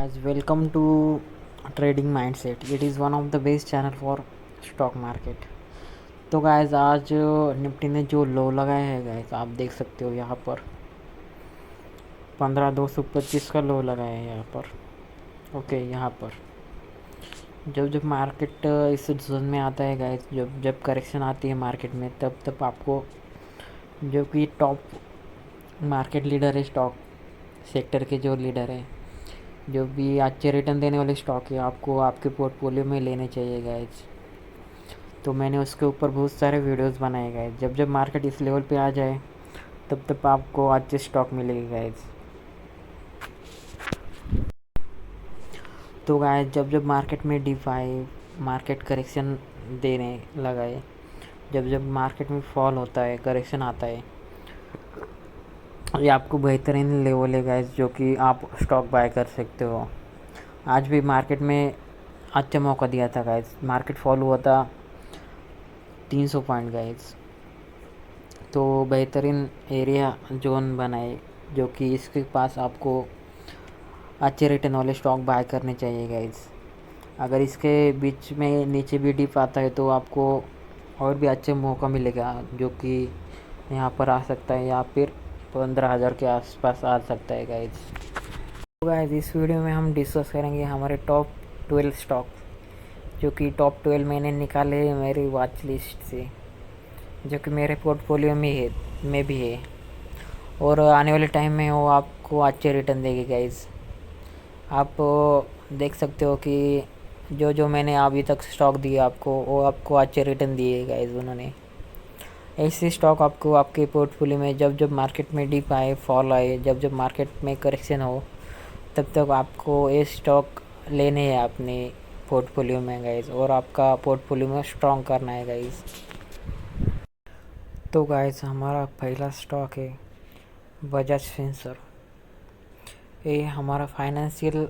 guys, welcome to Trading Mindset. It is one of the best channel for stock market. तो guys आज Nifty ने जो लो लगाया है गाइस, आप देख सकते हो यहाँ पर 15,225 का लो लगाया है यहाँ पर। ओके, यहाँ पर जब जब मार्केट इस जोन में आता है गाइस, जब जब करेक्शन आती है मार्केट में, तब तब आपको जो कि टॉप मार्केट लीडर है, स्टॉक सेक्टर के जो लीडर है, जो भी अच्छे रिटर्न देने वाले स्टॉक है, आपको आपके पोर्टफोलियो में लेने चाहिए गाइज। तो मैंने उसके ऊपर बहुत सारे वीडियोस बनाए गाइज। जब जब मार्केट इस लेवल पे आ जाए तब तब आपको अच्छे स्टॉक मिलेगी गाइज। तो गाइज जब जब मार्केट में डिप आए, मार्केट करेक्शन देने लगाए, जब जब मार्केट में फॉल होता है, करेक्शन आता है, ये आपको बेहतरीन लेवल है गाइज, जो कि आप स्टॉक बाय कर सकते हो। आज भी मार्केट में अच्छा मौका दिया था गाइज। मार्केट फॉल हुआ था 300 पॉइंट गाइज। तो बेहतरीन एरिया जोन बनाए, जो कि इसके पास आपको अच्छे रिटर्न वाले स्टॉक बाय करने चाहिए गाइज। अगर इसके बीच में नीचे भी डिप आता है तो आपको और भी अच्छे मौका मिलेगा, जो कि यहाँ पर आ सकता है, या फिर 15,000 के आसपास आ सकता है गाइज। तो गाइज इस वीडियो में हम डिस्कस करेंगे हमारे टॉप 12 स्टॉक, जो कि टॉप 12 मैंने निकाले हैं मेरी वॉच लिस्ट से, जो कि मेरे पोर्टफोलियो में भी है, और आने वाले टाइम में वो आपको अच्छे रिटर्न देगी गाइज। आप देख सकते हो कि जो जो मैंने अभी तक स्टॉक दिए आपको, वो आपको अच्छे रिटर्न दिए गाइज उन्होंने। ऐसे स्टॉक आपको आपके पोर्टफोलियो में जब जब मार्केट में डिप आए, फॉल आए, जब जब मार्केट में करेक्शन हो, तब तक आपको ये स्टॉक लेने हैं अपने पोर्टफोलियो में गाइज, और आपका पोर्टफोलियो में स्ट्रॉन्ग करना है गाइज। तो गाइज हमारा पहला स्टॉक है बजाज फिंसर्व। ये हमारा फाइनेंशियल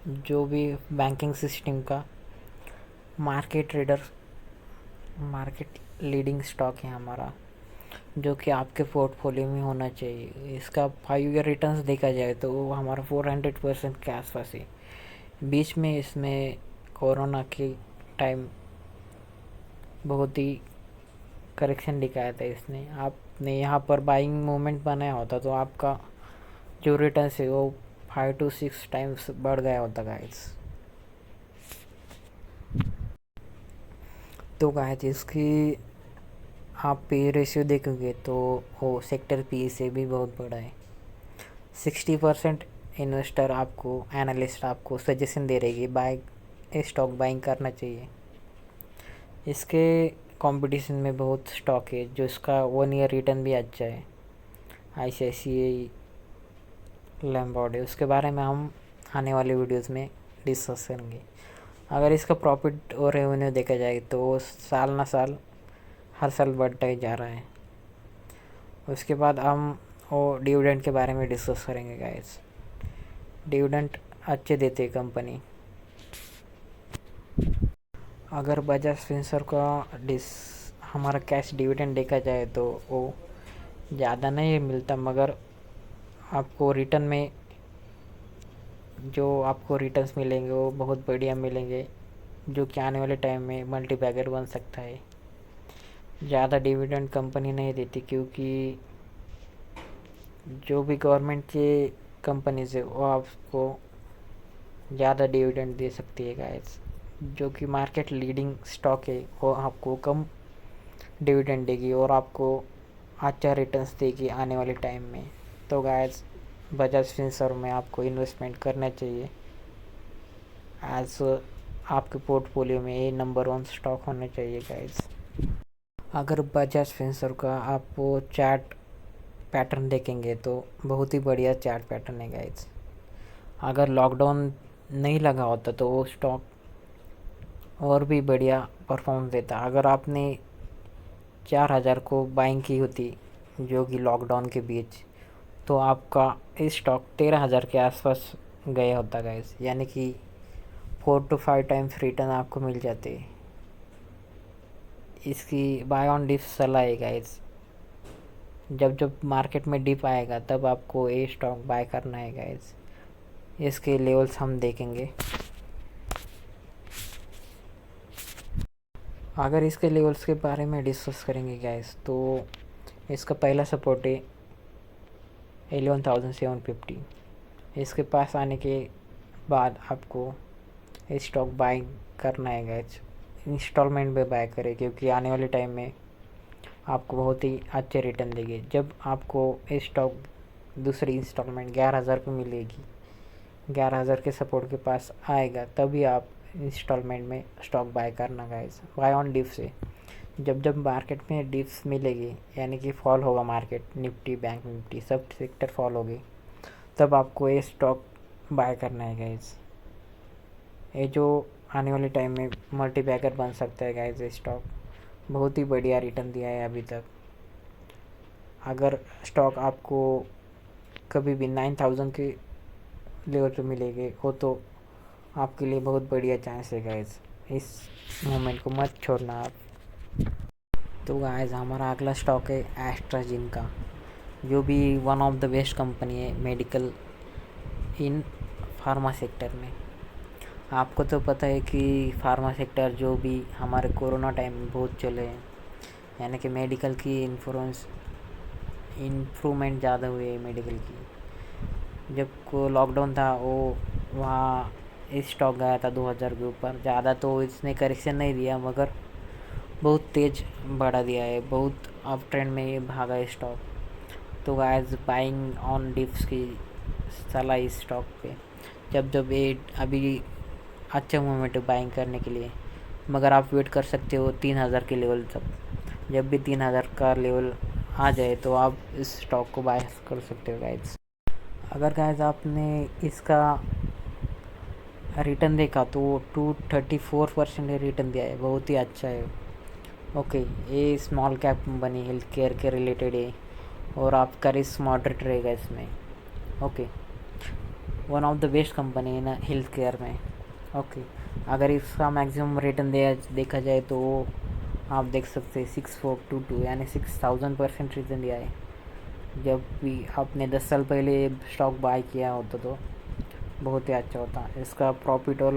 जो भी बैंकिंग सिस्टम का market trader, market leading stock है हमारा, जो कि आपके पोर्टफोलियो में होना चाहिए। इसका 5 ईयर रिटर्न्स देखा जाए तो वो हमारा 400% के आसपास है। बीच में इसमें कोरोना के टाइम बहुत ही करेक्शन दिखाया था इसने। आपने यहाँ पर बाइंग मूवमेंट बनाया होता तो आपका जो रिटर्न है वो 5 to 6 टाइम्स बढ़ गया होता गाइस। तो गाइस इसकी आप पी रेशियो देखोगे तो वो सेक्टर पी से भी बहुत बड़ा है। 60% इन्वेस्टर आपको, एनालिस्ट आपको सजेशन दे रहेगी बाय स्टॉक बाइंग करना चाहिए। इसके कंपटीशन में बहुत स्टॉक है जो इसका 1 ईयर रिटर्न भी अच्छा है। ICICI, लैम्बॉर्ड है, उसके बारे में हम आने वाले वीडियोस में डिस्कस करेंगे। अगर इसका प्रॉफिट और रेवेन्यू देखा जाए तो वो साल ना साल हर साल बढ़ता ही जा रहा है। उसके बाद हम वो डिविडेंड के बारे में डिस्कस करेंगे गाइस। डिविडेंड अच्छे देते कंपनी। अगर बजाज फिंसर्व का डिस हमारा कैश डिविडेंड देखा जाए तो वो ज़्यादा नहीं मिलता, मगर आपको रिटर्न में जो आपको रिटर्न्स मिलेंगे वो बहुत बढ़िया मिलेंगे, जो कि आने वाले टाइम में मल्टीबैगर बन सकता है। ज़्यादा डिविडेंड कंपनी नहीं देती, क्योंकि जो भी गवर्नमेंट की कंपनीज है वो आपको ज़्यादा डिविडेंड दे सकती है गाइस। जो कि मार्केट लीडिंग स्टॉक है वो आपको कम डिविडेंड देगी और आपको अच्छा रिटर्न्स देगी आने वाले टाइम में। तो गाइस बजाज फिंसर्व में आपको इन्वेस्टमेंट करना चाहिए। एज आपके पोर्टफोलियो में ये नंबर 1 स्टॉक होना चाहिए गाइस। अगर बजाज फिंसर्व का आप वो चार्ट पैटर्न देखेंगे तो बहुत ही बढ़िया चार्ट पैटर्न है गाइस। अगर लॉकडाउन नहीं लगा होता तो वो स्टॉक और भी बढ़िया परफॉर्म देता। अगर आपने 4,000 को बाइंग की होती जो कि लॉकडाउन के बीच, तो आपका इस स्टॉक 13,000 के आसपास गया होता गाइस, यानी कि 4 to 5 टाइम्स रिटर्न आपको मिल जाते। इसकी बाय ऑन डिप सलाह है गाइस। जब जब मार्केट में डिप आएगा तब आपको ये स्टॉक बाय करना है गाइस। इसके लेवल्स हम देखेंगे। अगर इसके लेवल्स के बारे में डिस्कस करेंगे गाइस, तो इसका पहला सपोर्ट है 11,750। इसके पास आने के बाद आपको स्टॉक बाय करना है गाइस, इंस्टॉलमेंट में बाय करें, क्योंकि आने वाले टाइम में आपको बहुत ही अच्छे रिटर्न देंगे। जब आपको स्टॉक दूसरी इंस्टॉलमेंट 11,000 की मिलेगी, 11,000 के सपोर्ट के पास आएगा, तभी आप इंस्टॉलमेंट में स्टॉक बाय करना गाइस, बाय ऑन डिप से। जब मार्केट में डिप्स मिलेगी, यानी कि फॉल होगा मार्केट, निफ्टी, बैंक निफ्टी सब सेक्टर फॉल होगी, तब आपको ये स्टॉक बाय करना है गाइस। ये जो आने वाले टाइम में मल्टीबैगर बन सकता है गाइस, ये स्टॉक बहुत ही बढ़िया रिटर्न दिया है अभी तक। अगर स्टॉक आपको कभी भी 9,000 के लेवल पे मिलेगी, वो तो आपके लिए बहुत बढ़िया चांस है गाइस, इस मोमेंट को मत छोड़ना आप। तो गाइस हमारा अगला स्टॉक है एस्ट्राजिन का, जो भी one of the best company है मेडिकल इन फार्मा सेक्टर में। आपको तो पता है कि फार्मा सेक्टर जो भी हमारे कोरोना टाइम में बहुत चले हैं, यानी कि मेडिकल की इम्प्रूवमेंट ज़्यादा हुई है मेडिकल की। जब को लॉकडाउन था, वो वहाँ स्टॉक गया था 2,000 के ऊपर। ज़्यादा तो इसने करेक्शन नहीं दिया, मगर बहुत तेज़ बढ़ा दिया है, बहुत अप ट्रेंड में ये भागा है स्टॉक। तो गाइस बाइंग ऑन डिप्स की सलाह इस स्टॉक पे। जब ये अभी अच्छा मोमेंट है बाइंग करने के लिए, मगर आप वेट कर सकते हो 3,000 के लेवल तक। जब भी 3,000 का लेवल आ जाए तो आप इस स्टॉक को बाय कर सकते हो गाइस। अगर गाइस आपने इसका रिटर्न देखा तो 234% रिटर्न दिया है, बहुत ही अच्छा है। ओके, ये small cap company health care के रिलेटेड है, और आपका रिस्क मॉडरेट रहेगा इसमें। Okay, one of the best company है ना हेल्थ केयर में। ओके, अगर इसका मैक्सिमम रिटर्न देखा जाए तो आप देख सकते हैं 6,422, यानी 6,000% रिटर्न दिया है। जब भी आपने 10 साल पहले स्टॉक बाय किया होता तो बहुत ही अच्छा होता। इसका प्रॉफिट और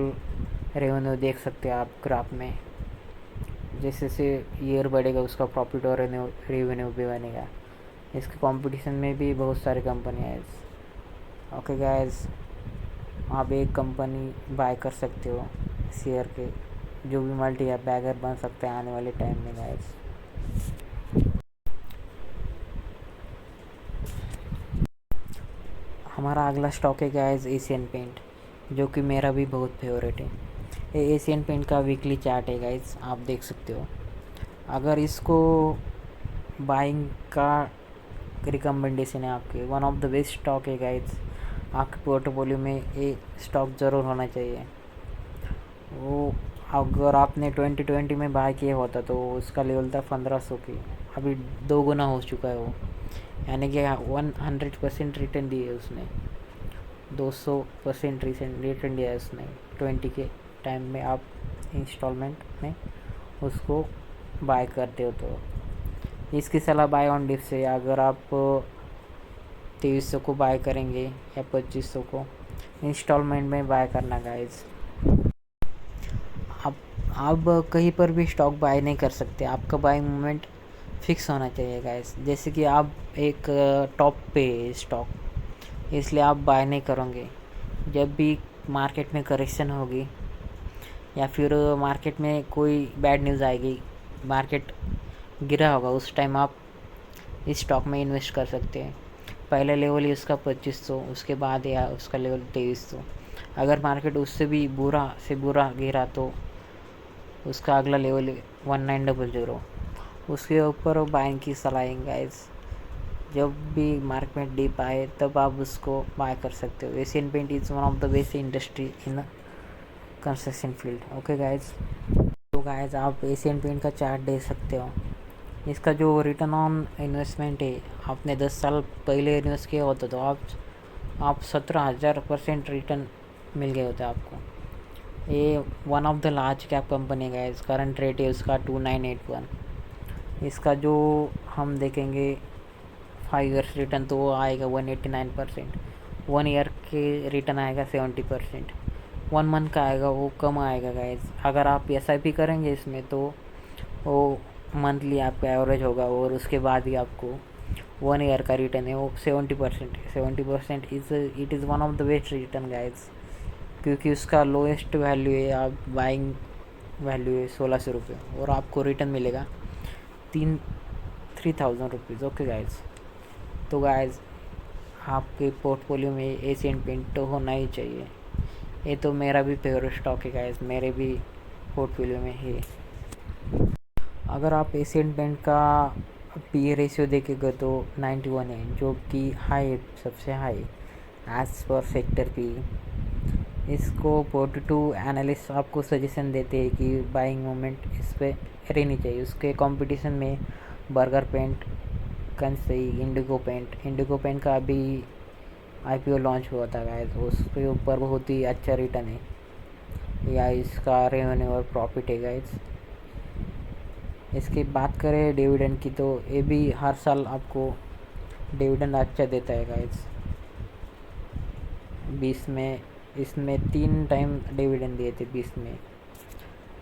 रेवेन्यू देख सकते हैं आप ग्राफ में, जैसे जैसे ईयर बढ़ेगा उसका प्रॉफिट और रेवेन्यू भी बनेगा। इसके कंपटीशन में भी बहुत सारी कंपनियाँ हैं। ओके गाइस, आप एक कंपनी बाय कर सकते हो शेयर के, जो भी मल्टी या बैगर बन सकते हैं आने वाले टाइम में गाइस। हमारा अगला स्टॉक है गाइस एशियन पेंट, जो कि मेरा भी बहुत फेवरेट है। ये एशियन पेंट का वीकली चार्ट है गाइस, आप देख सकते हो। अगर इसको बाइंग का रिकमेंडेशन है आपके, one of the best stock है गाइस। आपके पोर्टफोलियो में ये स्टॉक ज़रूर होना चाहिए। वो अगर आपने 2020 में बाय किया होता तो उसका लेवल था 1,500 की, अभी 2 गुना हो चुका है वो, यानी कि 100% रिटर्न दिए उसने, 200% रिटर्न दिया है उसने 20 के टाइम में। आप इंस्टॉलमेंट में उसको बाय करते हो तो इसकी सलाह बाय ऑन डिप से। अगर आप 2,300 को बाय करेंगे या 2,500 को, इंस्टॉलमेंट में बाय करना गाइस। आप कहीं पर भी स्टॉक बाय नहीं कर सकते, आपका बाइंग मोमेंट फिक्स होना चाहिए गाइस। जैसे कि आप एक टॉप पे स्टॉक, इसलिए आप बाय नहीं करोगे। जब भी मार्केट में करेक्शन होगी या फिर मार्केट में कोई बैड न्यूज़ आएगी, मार्केट गिरा होगा, उस टाइम आप इस स्टॉक में इन्वेस्ट कर सकते हैं। पहला लेवल है उसका 2,500, उसके बाद या उसका लेवल 2,300। अगर मार्केट उससे भी बुरा से बुरा गिरा तो उसका अगला लेवल 1900, उसके ऊपर बाइंग की सलाह गाइस। जब भी मार्केट में डिप आए तब आप उसको बाय कर सकते हो। Asian paint is one of the best industry in construction field. Okay guys, तो गाइस आप एशियन पेंट का चार्ट देख सकते हो। इसका जो रिटर्न ऑन इन्वेस्टमेंट है, आपने 10 साल पहले इन्वेस्ट किया होता तो आप 17,000% रिटर्न मिल गए होते आपको। ये one of the large cap company का है। करंट रेट है उसका 2981। इसका जो हम देखेंगे 5 ईयर्स रिटर्न तो वो आएगा 189%। 1 ईयर के रिटर्न आएगा 70%, 1 मंथ का आएगा वो कम आएगा गाइस। अगर आप SIP करेंगे इसमें तो वो मंथली आपका एवरेज होगा, और उसके बाद ही आपको 1 ईयर का रिटर्न है वो 70% है। 70% it is one of the best return guys, क्योंकि उसका लोएस्ट वैल्यू है, आप बाइंग वैल्यू है 1600 रुपये, और आपको रिटर्न मिलेगा 3000 रुपीज़। ओके गाइज, तो गाइज आपके पोर्टफोलियो में एशियन पेंट तो होना ही चाहिए। ये तो मेरा भी फेवरेट स्टॉक है गाइज, मेरे भी पोर्टफोलियो में है। अगर आप एशियन पेंट का पी रेशियो देखेंगे तो 91 है, जो कि हाई है, सबसे high as per sector P. इसको 42 एनालिस्ट आपको सजेशन देते हैं कि बाइंग मोमेंट इस पर रहनी चाहिए। उसके कंपटीशन में बर्गर पेंट, कंसई, इंडिगो पेंट का अभी IPO लॉन्च हुआ था गाइस, उसके ऊपर बहुत ही अच्छा रिटर्न है, या इसका रेवेन्यू और प्रॉफिट है गाइस। इसकी बात करें डिविडेंड की तो ये भी हर साल आपको डिविडेंड अच्छा देता है गाइस। 20 में इसमें 3 टाइम डिविडेंड दिए थे 20 में।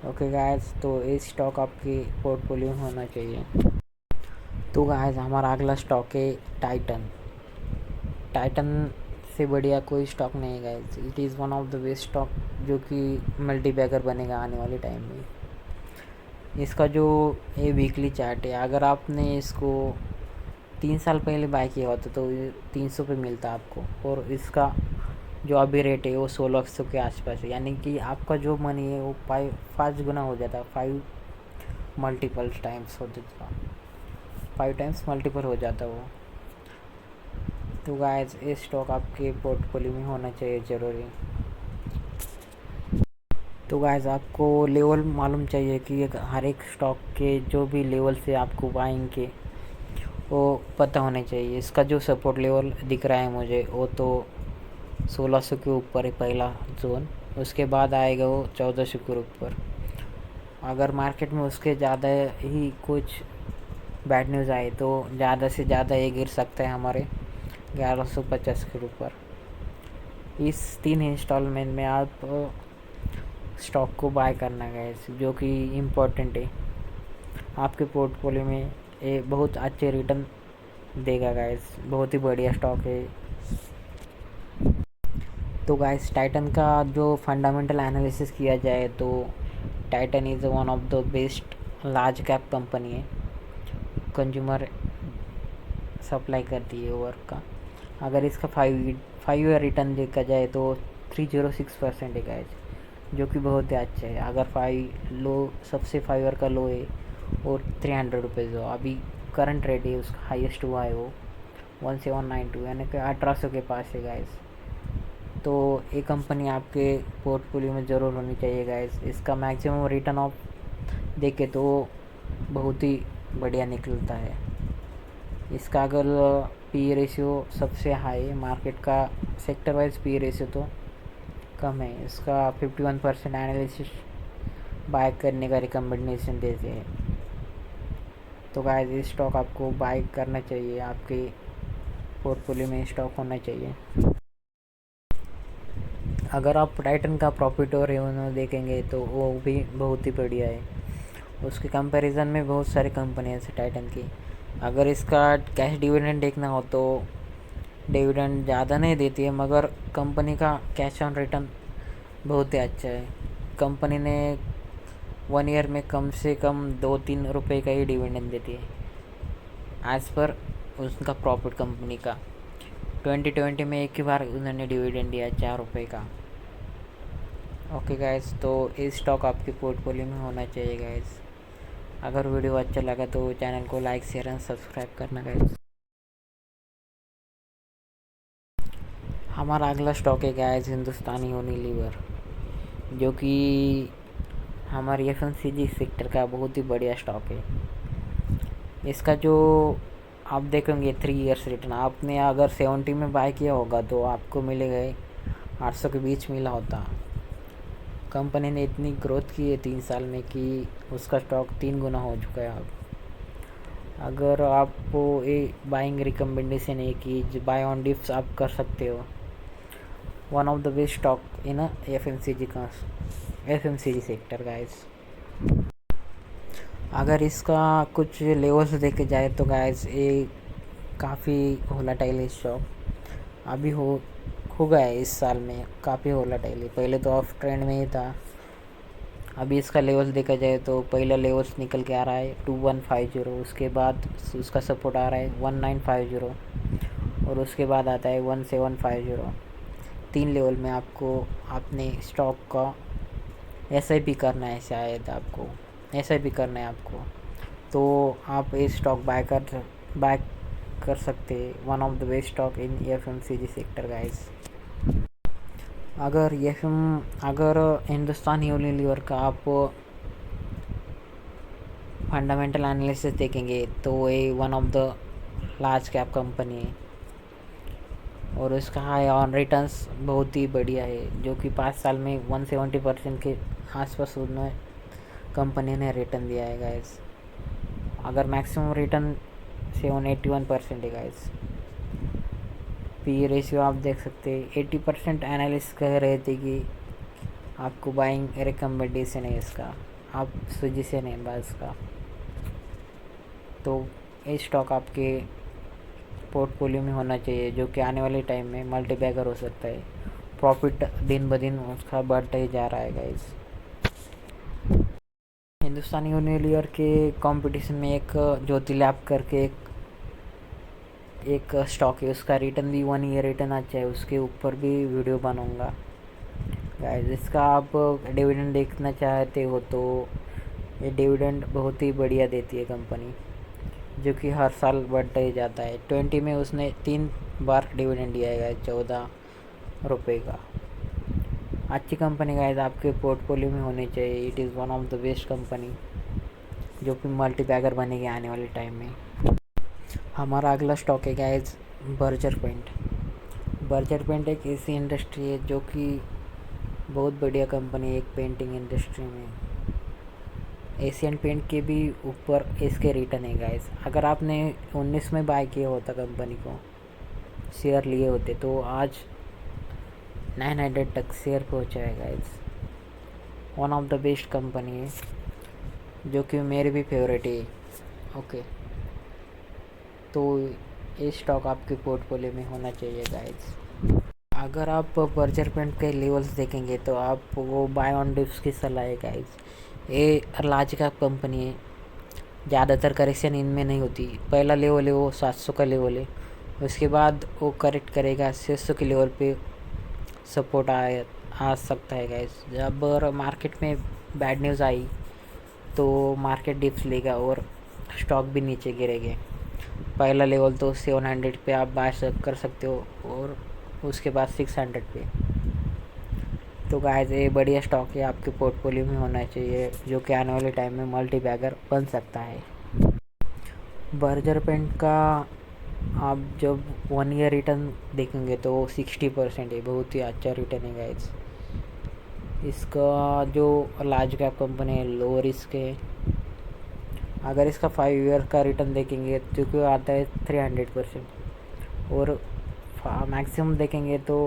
ओके गाइस, तो ये स्टॉक आपके पोर्टफोलियो में होना चाहिए। तो गाइस हमारा अगला स्टॉक है टाइटन। टाइटन से बढ़िया कोई स्टॉक नहीं है guys, it is one of the best stock, जो कि मल्टी बैगर बनेगा आने वाले टाइम में। इसका जो ये वीकली चार्ट है, अगर आपने इसको 3 साल पहले बाय किया होता तो 300 पे मिलता आपको, और इसका जो अभी रेट है वो 1600 के आसपास है, यानी कि आपका जो मनी है वो 5 गुना हो जाता, 5 मल्टीपल टाइम्स हो जाता, 5 टाइम्स मल्टीपल हो जाता वो। तो गाइस ये स्टॉक आपके पोर्टफोलियो में होना चाहिए ज़रूरी। तो गाइस आपको लेवल मालूम चाहिए कि हर एक स्टॉक के जो भी लेवल से आपको बाइंग के वो पता होने चाहिए। इसका जो सपोर्ट लेवल दिख रहा है मुझे वो तो 1600 के ऊपर है पहला जोन, उसके बाद आएगा वो 1400 के ऊपर। अगर मार्केट में उसके ज़्यादा ही कुछ बैड न्यूज़ आए तो ज़्यादा से ज़्यादा ये गिर सकता है हमारे 1150 के ऊपर। इस 3 इंस्टॉलमेंट में आप स्टॉक को बाय करना गाइस, जो कि इम्पोर्टेंट है आपके पोर्टफोलियो में। ये बहुत अच्छे रिटर्न देगा गाइस, बहुत ही बढ़िया स्टॉक है। तो गाइस टाइटन का जो फंडामेंटल एनालिसिस किया जाए तो Titan is one of the best large cap company है, कंज्यूमर सप्लाई करती है वर्क का। अगर इसका 5 ईयर रिटर्न देखा जाए तो 306% है गाइस, जो कि बहुत ही अच्छा है। अगर 5 लो, सबसे 5 ईयर का लो है और 300 रुपीज़ हो, अभी करंट रेट है उसका हाईएस्ट हुआ है वो 1792, यानी कि 1800 के पास है गाइस। तो ये कंपनी आपके पोर्टफोलियो में ज़रूर होनी चाहिए गाइस। इसका मैक्सिमम रिटर्न ऑफ देखे तो बहुत ही बढ़िया निकलता है। इसका अगर पी रेशियो सबसे हाई है मार्केट का, सेक्टर वाइज पी रेशियो तो कम है। इसका 51% एनालिसिस बाय करने का रिकमेंडेशन देते हैं। तो गाइस ये स्टॉक आपको बाय करना चाहिए, आपके पोर्टफोलियो में स्टॉक होना चाहिए। अगर आप टाइटन का प्रॉफिट और रेवेन्यू देखेंगे तो वो भी बहुत ही बढ़िया है। उसके कंपैरिजन में बहुत सारी कंपनियाँ हैं टाइटन की। अगर इसका कैश डिविडेंड देखना हो तो डिविडेंड ज़्यादा नहीं देती है, मगर कंपनी का कैश ऑन रिटर्न बहुत ही अच्छा है। कंपनी ने 1 ईयर में कम से कम 2-3 रुपये का ही डिविडेंड देती है एज़ पर उसका प्रॉफिट कंपनी का। 2020 में एक ही बार उन्होंने डिविडेंड दिया 4 रुपये का। ओके गाइस, तो इस स्टॉक आपके पोर्टफोलियो में होना चाहिए गाइस। अगर वीडियो अच्छा लगा तो चैनल को लाइक, शेयर एंड सब्सक्राइब करना गाइस। हमारा अगला स्टॉक है गाइस हिंदुस्तानी यूनिलीवर, जो कि हमारी FMCG सेक्टर का बहुत ही बढ़िया स्टॉक है। इसका जो आप देखेंगे 3 ईयर्स रिटर्न, आपने अगर 70 में बाय किया होगा तो आपको मिलेगा 800 के बीच मिला होता। कंपनी ने इतनी ग्रोथ की है 3 साल में कि उसका स्टॉक 3 गुना हो चुका है अब। अगर आपको ये बाइंग रिकमेंडेशन है कि बाय ऑन डिप्स आप कर सकते हो, one of the best stock in F M C G sector guys. अगर इसका कुछ लेवल्स देखे जाए तो गाइस ये काफ़ी वोलेटाइल है स्टॉक। अभी हो गया है इस साल में काफ़ी वोलेटाइल है। पहले तो ऑफ ट्रेंड में ही था। अभी इसका लेवल्स देखा जाए तो पहला लेवल्स निकल के आ रहा है 2150, उसके बाद उसका सपोर्ट आ रहा है 1950 और उसके बाद आता है 1750। 3 लेवल में आपको अपने स्टॉक का एसआईपी करना है। शायद आपको एसआईपी करना है आपको, तो आप ये स्टॉक बाय कर सकते हैं। One of the best stock in FMCG sector guys. अगर हिंदुस्तान यूनिलीवर का आप फंडामेंटल एनालिसिस देखेंगे तो ये one of the large cap company है और उसका हाई ऑन रिटर्न्स बहुत ही बढ़िया है, जो कि 5 साल में 170% के आसपास उन्होंने कंपनी ने रिटर्न दिया है गाइस। अगर मैक्सिमम रिटर्न 781% है गाइस। पी रेशियो आप देख सकते हैं 80% एनालिस्ट कह रहे थे कि आपको बाइंग रिकमेंडेशन है इसका, आप सजेशन है बस का। तो ये स्टॉक आपके पोर्टफोलियो में होना चाहिए, जो कि आने वाले टाइम में मल्टी बैगर हो सकता है। प्रॉफिट दिन ब दिन उसका बढ़ता ही जा रहा है गाइस। हिंदुस्तान यूनिलीवर के कंपटीशन में एक ज्योति लैब करके एक स्टॉक है, उसका रिटर्न भी 1 ईयर रिटर्न अच्छा है, उसके ऊपर भी वीडियो बनाऊंगा गाइस। इसका आप डिविडेंड देखना चाहते हो तो ये डिविडेंड बहुत ही बढ़िया देती है कंपनी, जो कि हर साल बढ़ता ही जाता है। 20 में उसने 3 बार डिविडेंड दिया है 14 रुपये का। अच्छी कंपनी गाइस आपके पोर्टफोलियो में होनी चाहिए। It is one of the best company, जो कि मल्टी बैगर बनेगी आने वाले टाइम में। हमारा अगला स्टॉक है guys Berger paint. Berger paint एक ऐसी इंडस्ट्री है जो कि बहुत बढ़िया कंपनी है एक पेंटिंग इंडस्ट्री में। एशियन पेंट के भी ऊपर इसके रिटर्न है गाइस। अगर आपने 19 में बाय किया होता कंपनी को, शेयर लिए होते, तो आज 900 तक शेयर पहुँचा है guys. One of the best company है, जो कि मेरे भी फेवरेट है। ओके, तो ये स्टॉक आपके पोर्टफोलियो में होना चाहिए गाइस। अगर आप बर्जर पेंट के लेवल्स देखेंगे तो आप वो बाय ऑन डिप्स की सलाह है गाइस। ये लार्ज कैप कंपनी है, ज़्यादातर करेक्शन इनमें नहीं होती। पहला लेवल है वो 700 का लेवल है, उसके बाद वो करेक्ट करेगा 600 के लेवल पे सपोर्ट आ सकता है गाइस। जब मार्केट में बैड न्यूज़ आई तो मार्केट डिप्स लेगा और स्टॉक भी नीचे गिरेंगे। पहला लेवल तो 700 पे आप बाय कर सकते हो और उसके बाद 600 पे। तो गाइस ये बढ़िया स्टॉक है, आपके पोर्टफोलियो में होना चाहिए, जो कि आने वाले टाइम में मल्टी बैगर बन सकता है। बर्जर पेंट का आप जब 1 ईयर रिटर्न देखेंगे तो 60% है, बहुत ही अच्छा रिटर्न है गाइस। इसका जो लार्ज कैप कंपनी है लो रिस्क है। अगर इसका 5 ईयर का रिटर्न देखेंगे तो क्यों आता है 300% और मैक्सिमम देखेंगे तो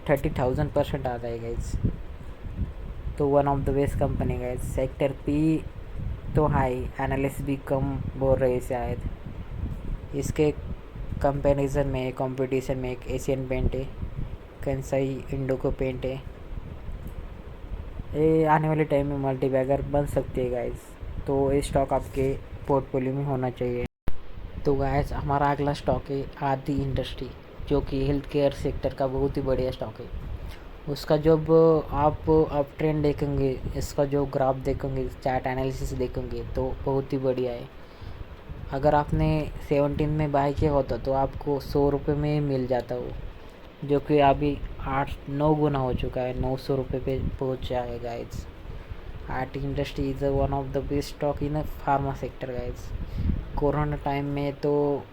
30,000% आता है गाइस। तो one of the best company guys. Sector P तो हाई, एनालिस्ट भी कम बोल रहे शायद। इसके कंपैरिजन में कंपटीशन में एक एशियन पेंट है, कंसाई इंडोको पेंट है। ये आने वाले टाइम में मल्टी बैगर बन सकती है गाइस, तो ये स्टॉक आपके पोर्टफोलियो में होना चाहिए। तो गाइस हमारा अगला स्टॉक है आदि इंडस्ट्री, जो कि हेल्थ केयर सेक्टर का बहुत ही बढ़िया स्टॉक है। उसका जब आप ट्रेंड देखेंगे, इसका जो ग्राफ देखेंगे, चार्ट एनालिसिस देखेंगे तो बहुत ही बढ़िया है। अगर आपने 17 में बाय किया होता तो आपको 100 रुपये में ही मिल जाता वो, जो कि अभी 8-9 गुना हो चुका है, 900 रुपये पे पहुँचा है guys. RT industry is one of the best stock in pharma sector guys. Corona time में तो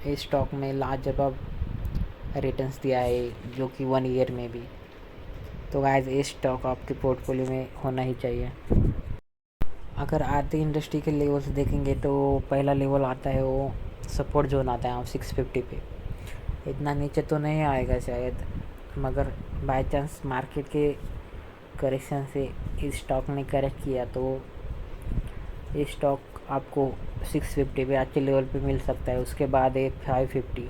इस स्टॉक में लाजवाब रिटर्न्स दिया है, जो कि 1 ईयर में भी। तो गाइस ये स्टॉक आपके पोर्टफोलियो में होना ही चाहिए। अगर आरती इंडस्ट्री के लेवल्स देखेंगे तो पहला लेवल आता है वो सपोर्ट जोन आता है 650 पे। इतना नीचे तो नहीं आएगा शायद, मगर बाय चांस मार्केट के करेक्शन से इस स्टॉक ने करेक्ट किया तो ये स्टॉक आपको 650 पे अच्छे लेवल पे मिल सकता है। उसके बाद है 550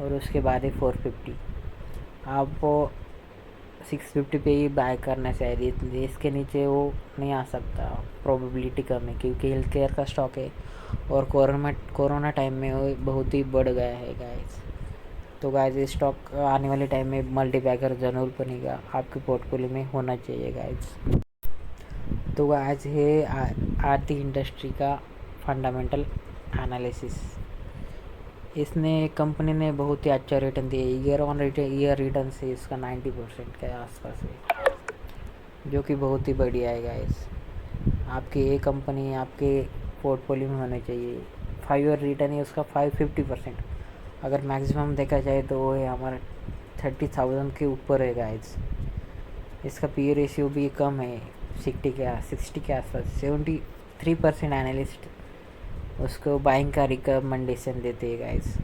और उसके बाद है 450। आपको 650 पे ही बाय करना चाहिए, इसके नीचे वो नहीं आ सकता, प्रोबेबिलिटी कम है क्योंकि हेल्थ केयर का स्टॉक है और कोरोना टाइम में वो बहुत ही बढ़ गया है गाइस। तो गाइस ये स्टॉक आने वाले टाइम में मल्टीबैगर जरूर बनेगा, आपके पोर्टफोलियो में होना चाहिए गाइस। तो गाइस है आरती इंडस्ट्री का फंडामेंटल एनालिसिस। इसने कंपनी ने बहुत ही अच्छा रिटर्न दिया, ईयर रिटर्न से इसका 90% के आसपास है, जो कि बहुत ही बढ़िया है गाइस। आपकी ये कंपनी आपके पोर्टफोलियो में होनी चाहिए। 5 ईयर रिटर्न है उसका 550%। अगर मैक्सिमम देखा जाए तो वो है हमारा 30,000 के ऊपर है गाइस। इसका पी रेशियो भी कम है, 60 के आसपास। 73% एनालिस्ट उसको बाइंग का रिकमेंडेशन देते हैं गाइस।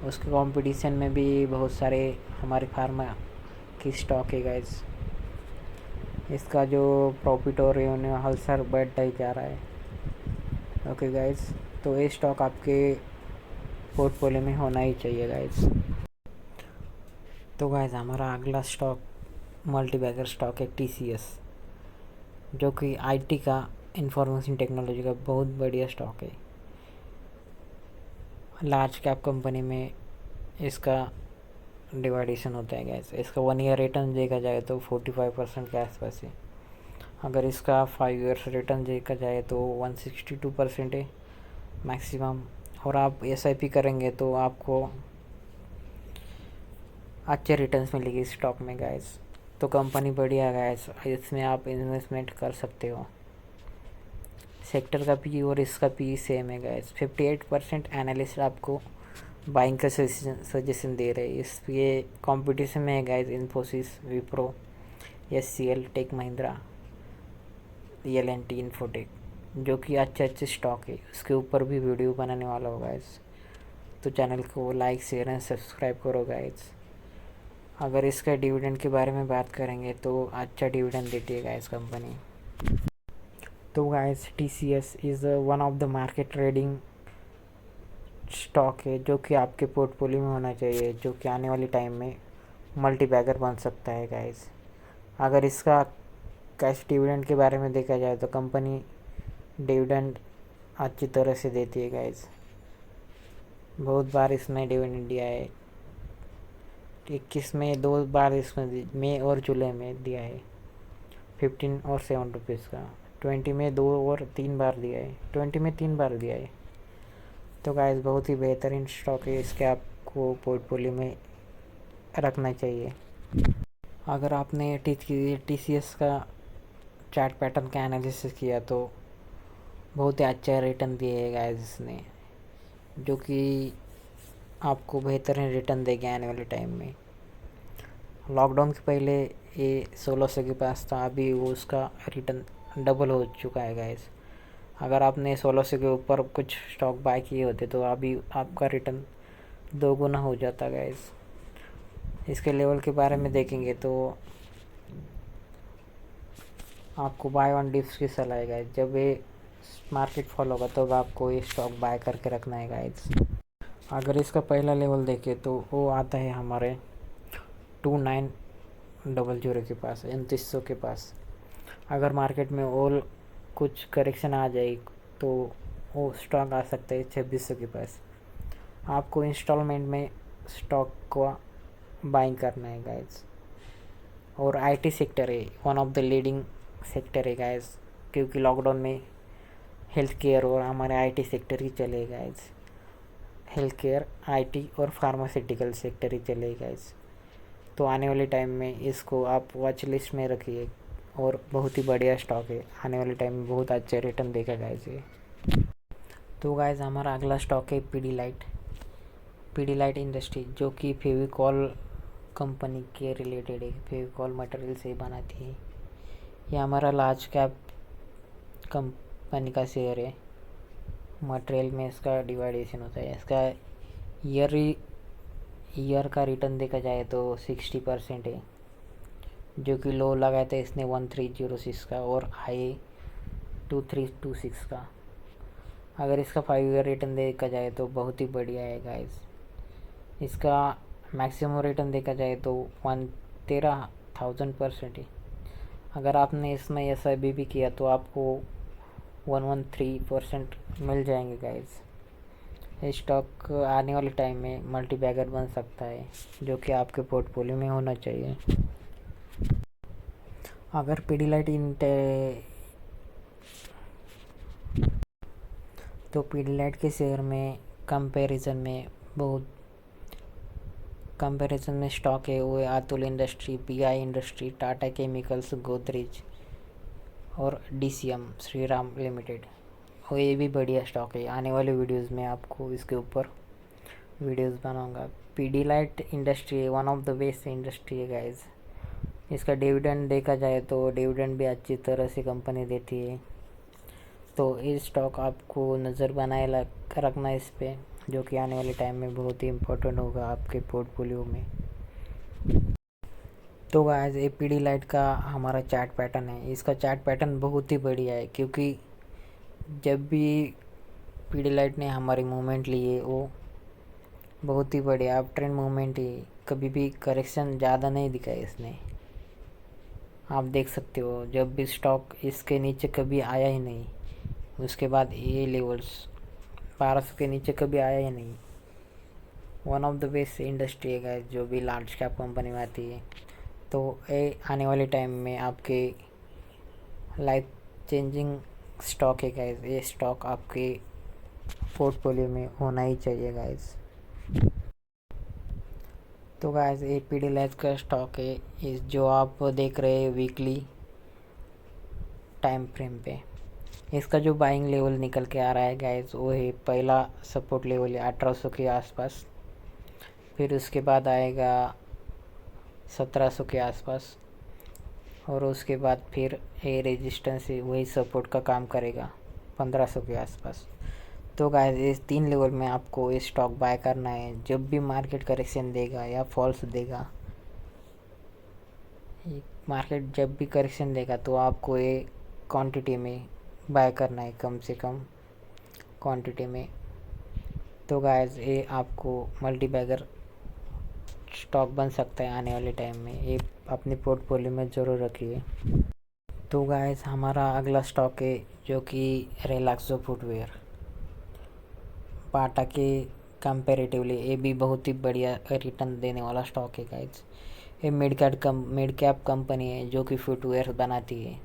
उसके कंपटीशन में भी बहुत सारे हमारे फार्मा की स्टॉक है गाइस। इसका जो प्रॉफिट और रेवेन्यू हर साल बढ़ता ही जा रहा है। ओके गाइस, तो ये स्टॉक आपके पोर्टफोलियो में होना ही चाहिए गाइस। तो गाइस हमारा अगला स्टॉक मल्टीबैगर स्टॉक है TCS, जो कि IT का इंफॉर्मेशन टेक्नोलॉजी का बहुत बढ़िया स्टॉक है। लार्ज कैप कंपनी में इसका डिवाइडेशन होता है गाइस। इसका 1 ईयर रिटर्न देखा जाए तो 45% के आसपास है। अगर इसका 5 ईयर्स रिटर्न देखा जाए तो 162% है मैक्सिमम। और आप SIP करेंगे तो आपको अच्छे रिटर्न्स मिलेगी इस स्टॉक में गाइस। तो कंपनी बढ़िया गाइस, इसमें आप इन्वेस्टमेंट कर सकते हो। सेक्टर का पी और इसका पी सेम है गाइस। 58% एनालिस्ट आपको बाइंग का सजेशन दे रहे हैं। इस ये कंपटीशन में है guys Infosys, Wipro, SCL, tech Mahindra, L&T infotech, जो कि अच्छे स्टॉक है। उसके ऊपर भी वीडियो बनाने वाला हो गाइस। तो चैनल को लाइक, शेयर एंड सब्सक्राइब करो गाइस। अगर इसका डिविडेंड के बारे में बात करेंगे तो अच्छा डिविडेंड देती है गाइस कंपनी। तो guys TCS is one of the market trading stock है, जो कि आपके पोर्टफोलियो में होना चाहिए, जो कि आने वाले टाइम में मल्टीबैगर बन सकता है गाइस। अगर इसका कैश डिविडेंड के बारे में देखा जाए तो कंपनी डिविडेंड अच्छी तरह से देती है गाइस। बहुत बार इसने डिविडेंड दिया है। 21 में 2 बार इसमें मई और जुलाई में दिया है, 15 और 7 रुपीज़ का। 20 में 2 और 3 बार दिया है, 20 में 3 बार दिया है। तो गाइस बहुत ही बेहतरीन स्टॉक है, इसके आपको पोर्टफोलियो में रखना चाहिए। अगर आपने TCS का चार्ट पैटर्न का एनालिसिस किया तो बहुत ही अच्छा रिटर्न दिए है गाइस इसने, जो कि आपको बेहतरीन रिटर्न देगा आने वाले टाइम में। लॉकडाउन के पहले ये 1600 के पास था, अभी वो उसका रिटर्न डबल हो चुका है गाइस। अगर आपने 1600 के ऊपर कुछ स्टॉक बाय किए होते तो अभी आपका रिटर्न 2 गुना हो जाता गाइस। इसके लेवल के बारे में देखेंगे तो आपको बाय ऑन डिप्स की सलाह है गाइस। जब ये मार्केट फॉल होगा तब आपको ये स्टॉक बाय करके रखना है गाइस। अगर इसका पहला लेवल देखें तो वो आता है हमारे 2900 के पास, 2900 के पास। अगर मार्केट में और कुछ करेक्शन आ जाए तो वो स्टॉक आ सकता है 2600 के पास। आपको इंस्टॉलमेंट में स्टॉक को बाइंग करना है गाइस। और IT सेक्टर है, one of the leading sector है गाइस, क्योंकि लॉकडाउन में हेल्थ केयर और हमारे IT सेक्टर ही चले गाइस। हेल्थ केयर, IT और फार्मास्यूटिकल सेक्टर ही चले गाइस। तो आने वाले टाइम में इसको आप वॉच लिस्ट में रखिए और बहुत ही बढ़िया स्टॉक है, आने वाले टाइम में बहुत अच्छे रिटर्न देगा गाइस ये। तो गाइस हमारा अगला स्टॉक है पीडीलाइट इंडस्ट्री, जो कि फेविकॉल कंपनी के रिलेटेड है। फेविकॉल मटेरियल से बनाती है। ये हमारा लार्ज कैप कंपनी का शेयर है। मटेरियल में इसका डिवाइडेशन होता है। इसका ईयर का रिटर्न देखा जाए तो 60% है, जो कि लो लगाया था इसने 1306 का और हाई 2326 का। अगर इसका 5 ईयर रिटर्न देखा जाए तो बहुत ही बढ़िया है गाइस। इसका मैक्सिमम रिटर्न देखा जाए तो 13,000% है। अगर आपने इसमें SIP भी किया तो आपको 113% मिल जाएंगे गाइस। ये स्टॉक आने वाले टाइम में मल्टी बैगर बन सकता है, जो कि आपके पोर्टफोलियो में होना चाहिए। अगर पीडीलाइट तो पीडीलाइट के शेयर में कंपैरिजन में स्टॉक है वो Atul industry, PI industry, Tata chemicals, Godrej और DCM श्रीराम लिमिटेड। और ये भी बढ़िया स्टॉक है। आने वाले वीडियोस में आपको इसके ऊपर वीडियोस बनाऊंगा। पीडीलाइट इंडस्ट्री है one of the best industry है गाइस। इसका डिविडेंड देखा जाए तो डिविडेंड भी अच्छी तरह से कंपनी देती है। तो इस स्टॉक आपको नज़र बनाए रखना इस पे, जो कि आने वाले टाइम में बहुत ही इम्पोर्टेंट होगा आपके पोर्टफोलियो में। तो गाइस ये पीडीलाइट का हमारा चार्ट पैटर्न है। इसका चार्ट पैटर्न बहुत ही बढ़िया है, क्योंकि जब भी पीडीलाइट ने हमारी मूवमेंट ली है वो बहुत ही बढ़िया अप ट्रेंड मूवमेंट है। कभी भी करेक्शन ज़्यादा नहीं दिखाया इसने। आप देख सकते हो जब भी स्टॉक इसके नीचे कभी आया ही नहीं। उसके बाद ये लेवल्स 1200 के नीचे कभी आया ही नहीं। One of the best industry है गाइस, जो भी लार्ज कैप कंपनी में आती है। तो ये आने वाले टाइम में आपके लाइफ चेंजिंग स्टॉक है गाइस। ये स्टॉक आपके पोर्टफोलियो में होना ही चाहिए गाइस। तो गाइस ये पीडीलाइट का स्टॉक है इस जो आप देख रहे हैं वीकली टाइम फ्रेम पे। इसका जो बाइंग लेवल निकल के आ रहा है गाइस वो है, पहला सपोर्ट लेवल है 1800 के आसपास, फिर उसके बाद आएगा 1700 के आसपास, और उसके बाद फिर ये रेजिस्टेंस है वही सपोर्ट का काम करेगा 1500 के आसपास। तो गाइस इस 3 लेवल में आपको ये स्टॉक बाय करना है। जब भी मार्केट करेक्शन देगा या फॉल्स देगा, मार्केट जब भी करेक्शन देगा तो आपको ये क्वांटिटी में बाय करना है, कम से कम क्वांटिटी में। तो गाइस ये आपको मल्टी बैगर स्टॉक बन सकता है आने वाले टाइम में। ये अपनी पोर्टफोलियो में ज़रूर रखिए। तो गाइस हमारा अगला स्टॉक है जो कि रिलैक्सो फुटवेयर। बाटा के कंपैरेटिवली ये भी बहुत ही बढ़िया रिटर्न देने वाला स्टॉक है गाइस। ये मिड कैप कंपनी है जो कि फुटवेयर बनाती है।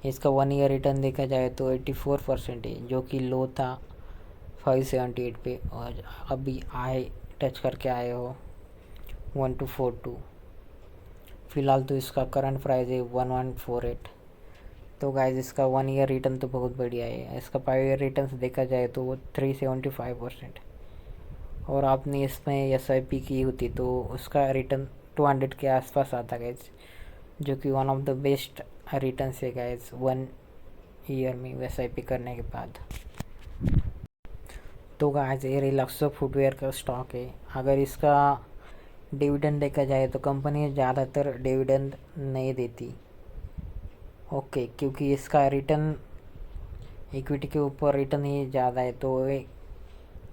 इसका 1 ईयर रिटर्न देखा जाए तो 84% है, जो कि लो था 578 पे, और अभी टच करके आए हो 1242। फ़िलहाल तो इसका करंट प्राइस है 1148। तो गाइस इसका 1 ईयर रिटर्न तो बहुत बढ़िया है। इसका 5 ईयर रिटर्न देखा जाए तो वो 375%। और आपने इसमें SIP की होती तो उसका रिटर्न 200 के आसपास आता गाइस, जो कि one of the best return है गाइस 1 ईयर में SIP करने के बाद। तो गाइस ये रिलैक्सो फुटवेयर का स्टॉक है। अगर इसका डिविडेंड देखा जाए तो कंपनी ज़्यादातर डिविडेंड नहीं देती, ओके, क्योंकि इसका रिटर्न इक्विटी के ऊपर रिटर्न ही ज़्यादा है, तो ये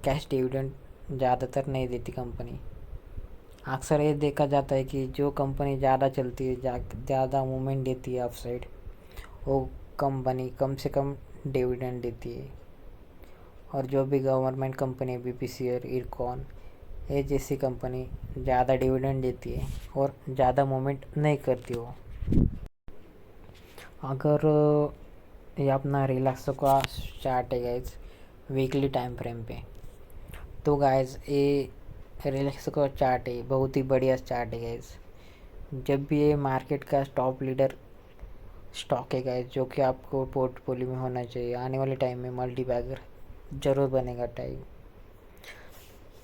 कैश डिविडेंड ज़्यादातर नहीं देती कंपनी। अक्सर ये देखा जाता है कि जो कंपनी ज़्यादा चलती है, ज़्यादा मूवमेंट देती है अपसाइड, वो कंपनी कम से कम डिविडेंड देती है। और जो भी गवर्नमेंट कंपनी BPCL, इरकॉन ये जैसी कंपनी ज़्यादा डिविडेंड देती है और ज़्यादा मूवमेंट नहीं करती हो। अगर ये अपना रिलैक्सो का चार्ट है गाइस वीकली टाइम फ्रेम पे, तो गाइस ये रिलैक्सो का चार्ट है, बहुत ही बढ़िया चार्ट है गाइस। जब भी ये मार्केट का टॉप लीडर स्टॉक है गाइस, जो कि आपको पोर्टफोलियो में होना चाहिए। आने वाले टाइम में मल्टी बैगर ज़रूर बनेगा टाइम।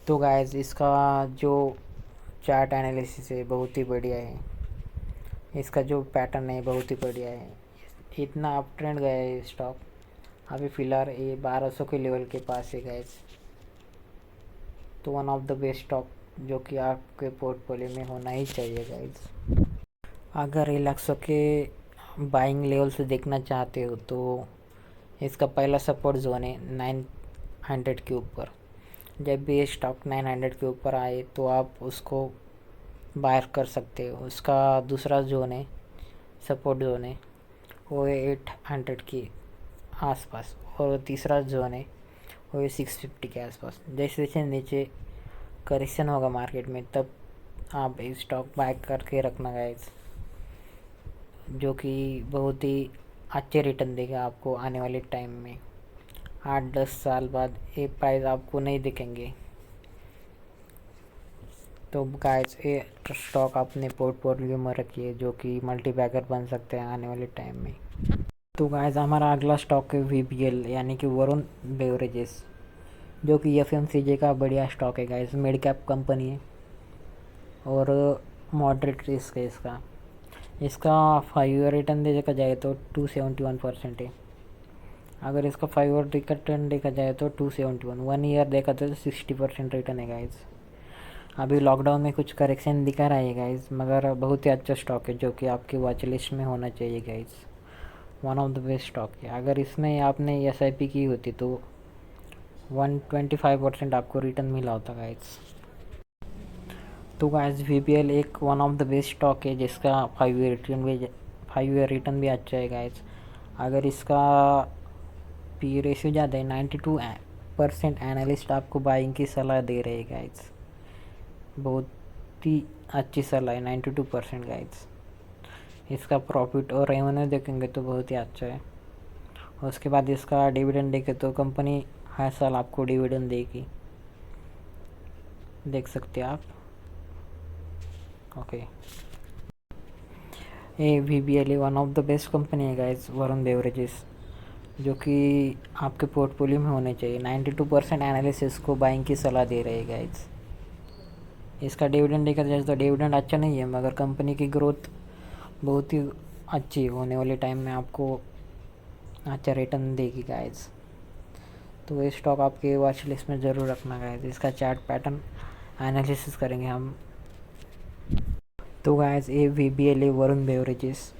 तो गाइस इसका जो चार्ट एनालिसिस है बहुत ही बढ़िया है। इसका जो पैटर्न है बहुत ही बढ़िया है। इतना अप ट्रेंड गया है स्टॉक। अभी फ़िलहाल ये 1200 के लेवल के पास है गाइस। तो one of the best stock जो कि आपके पोर्टफोलियो में होना ही चाहिए गाइस। अगर रिलैक्सो के बाइंग लेवल से देखना चाहते हो तो इसका पहला सपोर्ट जोन है 900 के ऊपर। जब भी ये स्टॉक 900 के ऊपर आए तो आप उसको बायर कर सकते हो। उसका दूसरा जोन है, सपोर्ट जोन है, वो है 800 के आसपास, और तीसरा जोन है वो है 650 के आसपास। जैसे जैसे नीचे करेक्शन होगा मार्केट में तब आप स्टॉक बाय करके रखना गाइस, जो कि बहुत ही अच्छे रिटर्न देगा आपको आने वाले टाइम में। 8-10 साल बाद ये प्राइस आपको नहीं दिखेंगे। तो गाइस ये स्टॉक अपने पोर्टफोलियो में रखिए, जो कि मल्टीबैगर बन सकते हैं आने वाले टाइम में। तो गाइस हमारा अगला स्टॉक है वीबीएल यानी कि वरुण बेवरेजेस, जो कि एफएमसीजी का बढ़िया स्टॉक है गाइस। मिड कैप कंपनी है और मॉडरेट रिस्क है इसका। इसका 5 ईयर रिटर्न देखा जाए तो 271% है। अगर इसका 5 ईयर रिटर्न देखा जाए तो 271, 1 ईयर देखा तो 60% रिटर्न है गाइस। अभी लॉकडाउन में कुछ करेक्शन दिखा रहा है गाइस, मगर बहुत ही अच्छा स्टॉक है जो कि आपकी वॉच लिस्ट में होना चाहिए guys. One of the best stock है। अगर इसमें आपने एसआईपी की होती तो 125% आपको रिटर्न मिला होता गाइस। तो गाइस वीपीएल एक one of the best stock है जिसका 5 ईयर रिटर्न भी अच्छा है गाइस। अगर इसका पी रेशियो ज़्यादा है, 92% एनालिस्ट आपको बाइंग की सलाह दे रहे हैं गाइस। बहुत ही अच्छी सलाह है, 92% गाइस। इसका प्रॉफिट और रेवेन्यू देखेंगे तो बहुत ही अच्छा है। उसके बाद इसका डिविडेंड देखें तो कंपनी हर साल आपको डिविडेंड देगी, देख सकते हैं आप। ओके, ये VBL one of the best company है गाइस, वरुण बेवरेजेस, जो कि आपके पोर्टफोलियो में होने चाहिए। 92% एनालिसिस को बाइंग की सलाह दे रहे हैं गाइस। इसका डिविडेंड देखा जाए तो डिविडेंड अच्छा नहीं है, मगर कंपनी की ग्रोथ बहुत ही अच्छी होने वाले टाइम में आपको अच्छा रिटर्न देगी गाइस। तो ये स्टॉक आपके वॉच लिस्ट में ज़रूर रखना गाइस। इसका चार्ट पैटर्न एनालिसिस करेंगे हम। तो गाइस ये वीबीएल वरुण बेवरेजेस,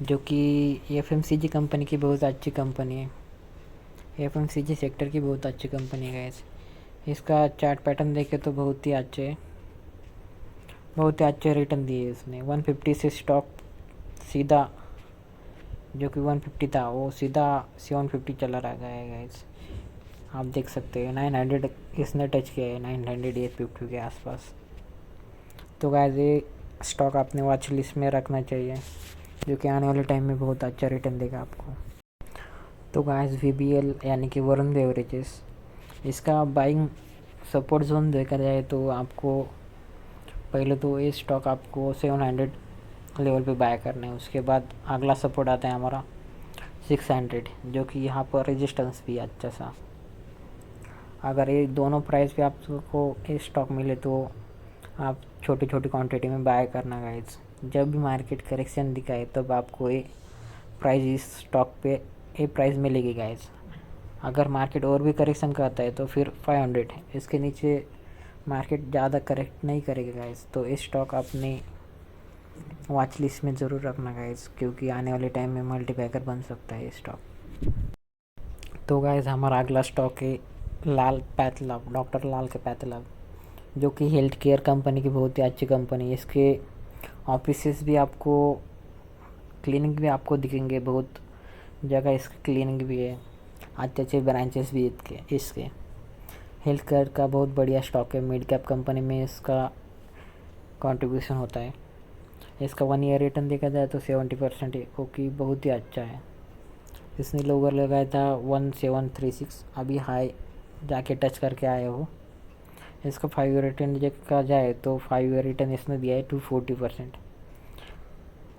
जो कि एफएमसीजी कंपनी की बहुत अच्छी कंपनी है। एफएमसीजी सेक्टर की बहुत अच्छी कंपनी है गाइस। इसका चार्ट पैटर्न देखे तो बहुत ही अच्छे रिटर्न दिए इसने। 150 से स्टॉक सीधा, जो कि 150 था वो सीधा 750 चला रहा है गाइस। आप देख सकते हैं 900 इसने टच किया है, 900 850 के आसपास। तो गाइस ये स्टॉक अपने वॉच लिस्ट में रखना चाहिए, जो कि आने वाले टाइम में बहुत अच्छा रिटर्न देगा आपको। तो गाइस वीबीएल यानी कि वरुण बेवरेजेस, इसका बाइंग सपोर्ट जोन देखा जाए तो आपको पहले तो ये स्टॉक आपको 700 लेवल पे बाय करना है। उसके बाद अगला सपोर्ट आता है हमारा 600, जो कि यहाँ पर रेजिस्टेंस भी है अच्छा सा। अगर ये दोनों प्राइस पे आपको ये स्टॉक मिले तो आप छोटी छोटी क्वांटिटी में बाय करना गाइस। जब भी मार्केट करेक्शन दिखाए तब आपको ये प्राइस इस स्टॉक पे ये प्राइस मिलेगी गाइस। अगर मार्केट और भी करेक्शन करता है तो फिर 500 है, इसके नीचे मार्केट ज़्यादा करेक्ट नहीं करेगा गाइस। तो इस स्टॉक अपने वॉच लिस्ट में ज़रूर रखना गाइस, क्योंकि आने वाले टाइम में मल्टीबैगर बन सकता है ये स्टॉक। तो गाइस हमारा अगला स्टॉक है लाल पैथलैब, डॉक्टर लाल के पैथलैब, जो कि हेल्थ केयर कंपनी की बहुत ही अच्छी कंपनी है। इसके ऑफिसेस भी आपको, क्लिनिक भी आपको दिखेंगे, बहुत जगह इसके क्लिनिक भी है, अच्छे अच्छे ब्रांचेस भी इसके। हेल्थ केयर का बहुत बढ़िया स्टॉक है। मिड कैप कंपनी में इसका कंट्रीब्यूशन होता है। इसका 1 ईयर रिटर्न देखा जाए तो 70% है, वो कि बहुत ही अच्छा है। इसने लोअर लगाया था 1736, अभी हाई जाके टच करके आए हो। इसका 5 ईयर रिटर्न देखा जाए तो 5 ईयर रिटर्न इसमें दिया है 240%।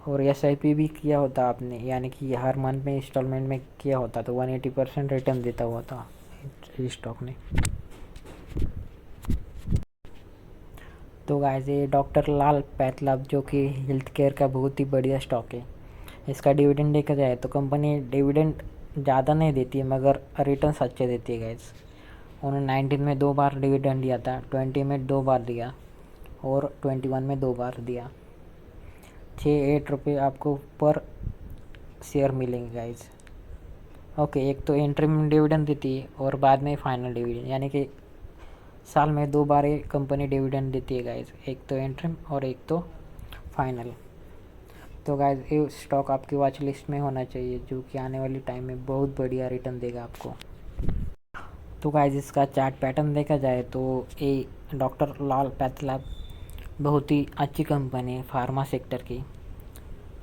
और एसआईपी भी किया होता आपने, यानी कि हर मंथ में इंस्टॉलमेंट में किया होता तो 180% रिटर्न देता हुआ था इस स्टॉक ने। तो गाइस ये डॉक्टर लाल पैथलैब, जो कि हेल्थ केयर का बहुत ही बढ़िया स्टॉक है। इसका डिविडेंड देखा जाए तो कंपनी डिविडेंड ज़्यादा नहीं देती है, मगर रिटर्न्स अच्छे देती है गाइस। उन्होंने 19 में 2 बार डिविडेंड दिया था, 20 में 2 बार दिया। और 21 में 2 बार दिया। 6-8 रुपये आपको पर शेयर मिलेंगे गाइज। ओके, एक तो इंटरिम डिविडेंड देती है और बाद में फाइनल डिविडेंड, यानी कि साल में 2 बार ये कंपनी डिविडेंड देती है गाइज, एक तो इंटरिम और एक तो फाइनल। तो गाइज ये स्टॉक आपकी वॉच लिस्ट में होना चाहिए, जो कि आने वाली टाइम में बहुत बढ़िया रिटर्न देगा आपको। तो गाइज इसका चार्ट पैटर्न देखा जाए तो ये डॉक्टर लाल पैथलैब बहुत ही अच्छी कंपनी है फार्मा सेक्टर की,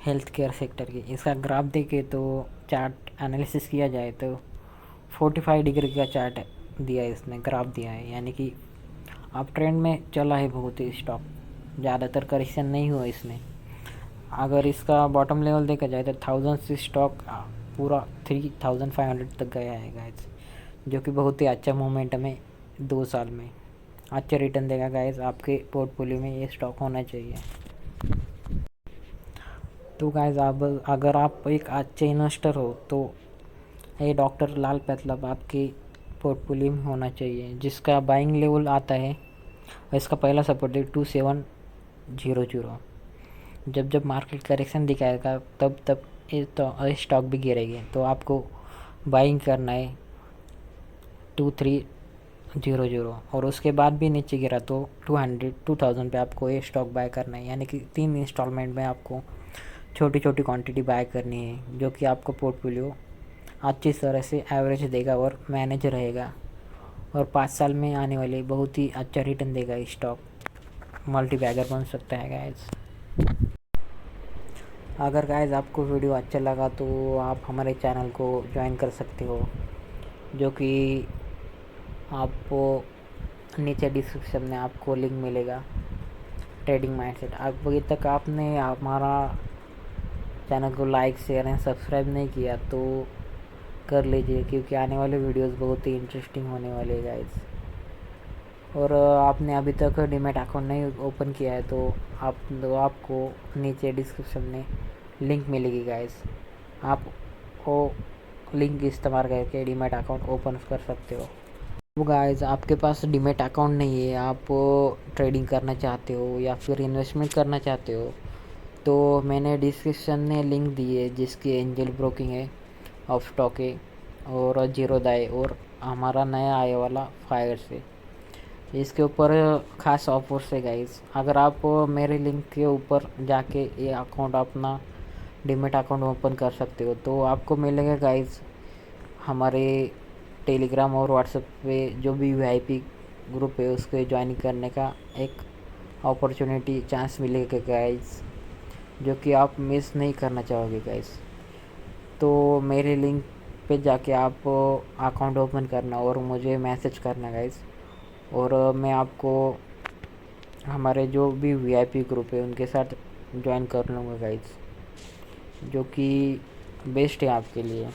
हेल्थ केयर सेक्टर की। इसका ग्राफ देखे तो चार्ट एनालिसिस किया जाए तो 45 डिग्री का चार्ट दिया है इसने, ग्राफ दिया है, यानी कि अब ट्रेंड में चला है बहुत ही स्टॉक, ज़्यादातर करेक्शन नहीं हुआ इसमें। अगर इसका बॉटम लेवल देखा जाए तो 1000 से स्टॉक पूरा 3500 तक गया है गाइस, जो कि बहुत ही अच्छा मोमेंटम है 2 साल में। अच्छा रिटर्न देगा गाइस, आपके पोर्टफोलियो में ये स्टॉक होना चाहिए। तो गाइस अब अगर आप एक अच्छे इन्वेस्टर हो तो ये डॉक्टर लाल पैथलैब आपके पोर्टफोलियो में होना चाहिए, जिसका बाइंग लेवल आता है, इसका पहला सपोर्ट है 2700। जब जब मार्केट करेक्शन दिखाएगा तब तब ये तो स्टॉक भी गिरेगी, तो आपको बाइंग करना है 2300, और उसके बाद भी नीचे गिरा तो 2000 पे आपको ये स्टॉक बाय करना है, यानी कि 3 इंस्टॉलमेंट में आपको छोटी छोटी क्वांटिटी बाय करनी है, जो कि आपको पोर्टफोलियो अच्छी तरह से एवरेज देगा और मैनेज रहेगा, और 5 साल में आने वाले बहुत ही अच्छा रिटर्न देगा। स्टॉक मल्टी बैगर बन सकता है गाइस। अगर गाइस आपको वीडियो अच्छा लगा तो आप हमारे चैनल को ज्वाइन कर सकते हो, जो कि आपको नीचे डिस्क्रिप्शन में आपको लिंक मिलेगा, ट्रेडिंग माइंडसेट। अभी तक आपने हमारा चैनल को लाइक शेयर एंड सब्सक्राइब नहीं किया तो कर लीजिए, क्योंकि आने वाले वीडियोस बहुत ही इंटरेस्टिंग होने वाले हैं गाइस। और आपने अभी तक डीमैट अकाउंट नहीं ओपन किया है तो आपको नीचे डिस्क्रिप्शन में लिंक मिलेगी गाइस, आप वो लिंक इस्तेमाल करके डीमैट अकाउंट ओपन कर सकते हो। तो गाइस आपके पास डीमैट अकाउंट नहीं है, आप ट्रेडिंग करना चाहते हो या फिर इन्वेस्टमेंट करना चाहते हो, तो मैंने डिस्क्रिप्शन में लिंक दी है, जिसकी एंजल ब्रोकिंग है, ऑफ स्टॉक है और जीरोदाई और हमारा नया आने वाला फायर से। इसके ऊपर खास ऑफर्स है गाइस। अगर आप मेरे लिंक के ऊपर जाके ये अकाउंट अपना डीमैट अकाउंट ओपन कर सकते हो, तो आपको मिलेगा गाइस हमारे टेलीग्राम और व्हाट्सएप पे जो भी वीआईपी ग्रुप है उसके ज्वाइन करने का एक अपॉर्चुनिटी चांस मिलेगा गाइस, जो कि आप मिस नहीं करना चाहोगे गाइस। तो मेरे लिंक पे जाके आप अकाउंट ओपन करना और मुझे मैसेज करना गाइस, और मैं आपको हमारे जो भी वीआईपी ग्रुप है उनके साथ ज्वाइन कर लूँगा गाइस, जो कि बेस्ट है आपके लिए।